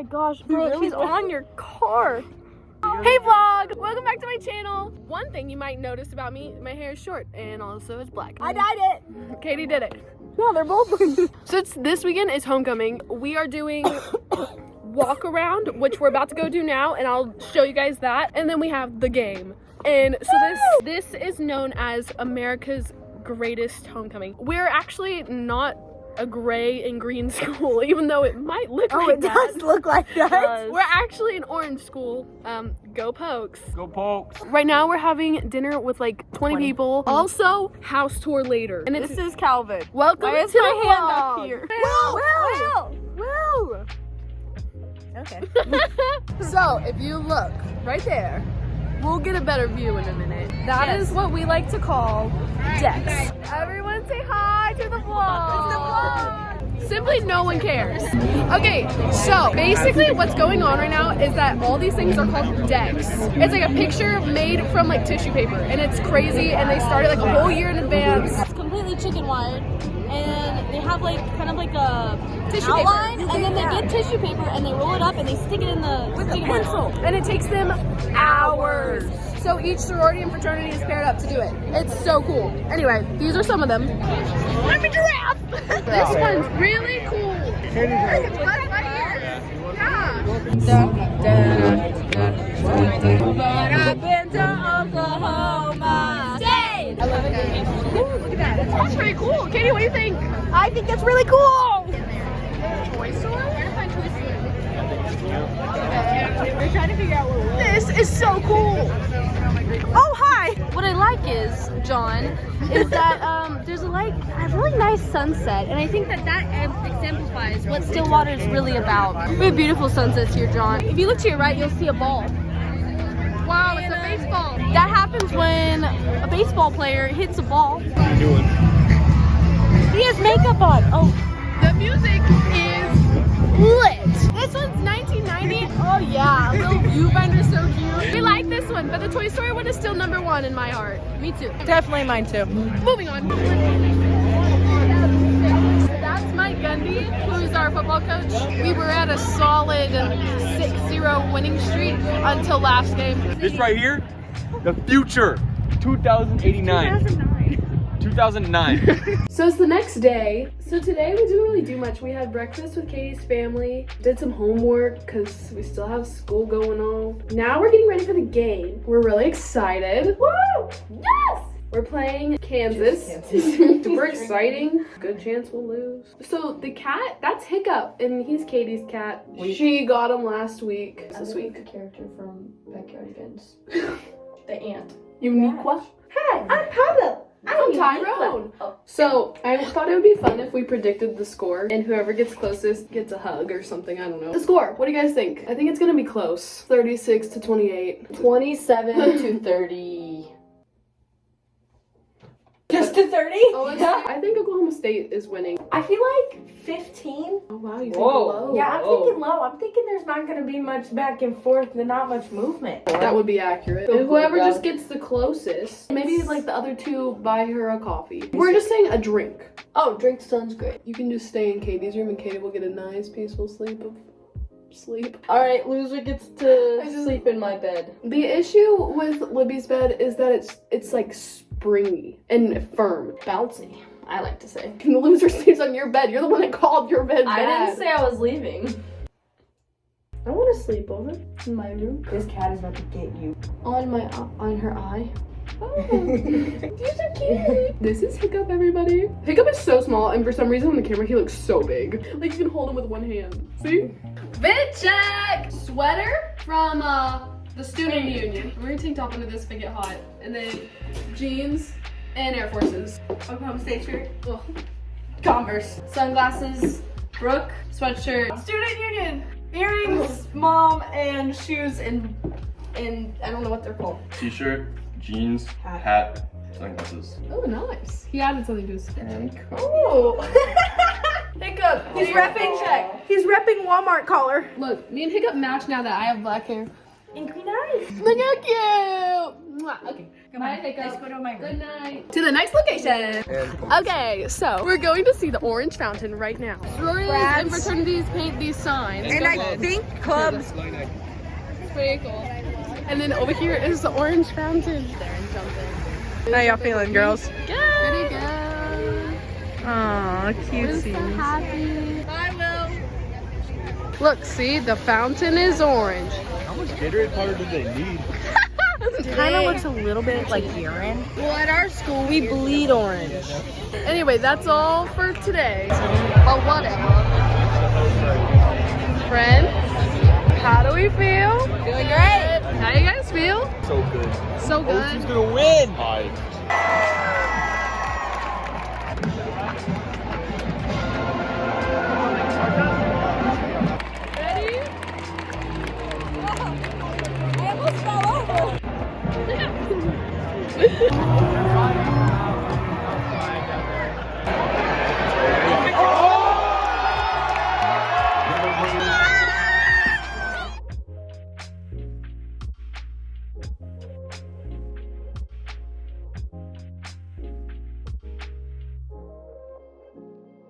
my gosh, bro, he's on your car. Hey vlog! Welcome back to my channel. One thing you might notice about me, my hair is short and also it's black. I dyed it. Katie did it. No, they're both. So this weekend is homecoming. We are doing walk around, which we're about to go do now, and I'll show you guys that. And then we have the game. And so this is known as America's greatest homecoming. We're actually not a gray and green school, even though it might look like that. Oh, it does look like that. We're actually an orange school. Go Pokes. Go Pokes. Right now we're having dinner with like 20 people. Also, house tour later. And This is Calvin. welcome Why to is my the hand vlog. up here? Woo! Okay. So, if you look right there, we'll get a better view in a minute. That is what we like to call decks. Everyone say hi to the vlog. It's the vlog. Simply no one cares. Okay, so basically what's going on right now is that all these things are called decks. It's like a picture made from like tissue paper, and it's crazy, and they started like a whole year in advance. It's completely chicken wired, and they have like kind of like a Tissue outline, paper. and then they get tissue paper and they roll it up and they stick it in the With a pencil, and it takes them hours. So each sorority and fraternity is paired up to do it. It's so cool. Anyway, these are some of them. I'm a giraffe. This one's really cool. Right here. Yeah. But I've been to Oklahoma. Stay! I love it. Ooh, look at that. That's pretty cool. Katie, what do you think? I think that's really cool. Toy Store? Where to find Toy Store? We're trying to figure out what This is so cool. Oh, hi. What I like is, John, is that there's a really nice sunset, and I think that exemplifies what Stillwater is really about. We have beautiful sunsets here, John. If you look to your right, you'll see a ball. Wow, it's a baseball. That happens when a baseball player hits a ball. What are you doing? He has makeup on. Oh. The music is lit. This one's 1990. Oh yeah, little viewfinder, so cute. We like this one, but the Toy Story one is still #1 in my heart. Me too. Definitely mine too. Moving on. That's Mike Gundy, who's our football coach. We were at a solid 6-0 winning streak until last game. This right here, the future, 2089. 2009. So it's the next day. So today we didn't really do much. We had breakfast with Katie's family, did some homework because we still have school going on. Now we're getting ready for the game. We're really excited. Woo! Yes! We're playing Kansas. Super exciting. Good chance we'll lose. So the cat, that's Hiccup, and he's Katie's cat. She got him last week. This week. The character from Backyardigans. The ant. Uniqua. Hi, I'm Pablo. I'm Tyrone. So I thought it would be fun if we predicted the score, and whoever gets closest gets a hug or something. I don't know. The score. What do you guys think? I think it's gonna be close. 36-28. 27 to 30. Just to 30? Oh, I think Oklahoma State is winning. I feel like 15. Oh wow, you think Whoa. low? Yeah, I'm thinking low. I'm thinking there's not going to be much back and forth and not much movement. That would be accurate. And whoever just gets the closest, maybe like the other two buy her a coffee. We're just saying a drink. Oh, drink sounds great. You can just stay in Katie's room and Katie will get a nice peaceful sleep. Alright, loser gets to sleep in my bed. The issue with Libby's bed is that it's like springy and firm. Bouncy, I like to say. And the loser sleeps on your bed. You're the one that called your bed I bad. didn't say I was leaving. I want to sleep over In my room. This cat is about to get you. On her eye. Oh, these are cute. This is Hiccup, everybody. Hiccup is so small, and for some reason on the camera he looks so big. Like you can hold him with one hand. See? Fit check! Sweater from the student union. We're gonna tank top under this if I get hot. And then jeans and Air Forces. Oklahoma State shirt. Ugh. Converse. Sunglasses. Brooke. Sweatshirt. Student union. Earrings, mom, and shoes, and I don't know what they're called. T-shirt, jeans, hat, sunglasses. Oh, nice. He added something to his fit. Oh. Hiccup. He's repping check. He's repping Walmart collar. Look, me and Hiccup match now that I have black hair. And green eyes. Look how cute. Mwah. Okay. Come on, let's go to my room. Good night. To the next location. Okay, so we're going to see the orange fountain right now. Sororities and fraternities paint these signs. And I think clubs. It's pretty cool. And then over here is the orange fountain. There and jump in. How y'all feeling, girls? Good. Pretty good. Aw, We're so cutesy. happy. I will. Look, see, the fountain is orange. How much Gatorade powder do they need? Kind of looks a little bit like urine. Well, at our school, we bleed orange. Anyway, that's all for today. But whatever. Friends, how do we feel? Doing great. How do you guys feel? So good. So good. Who's gonna win?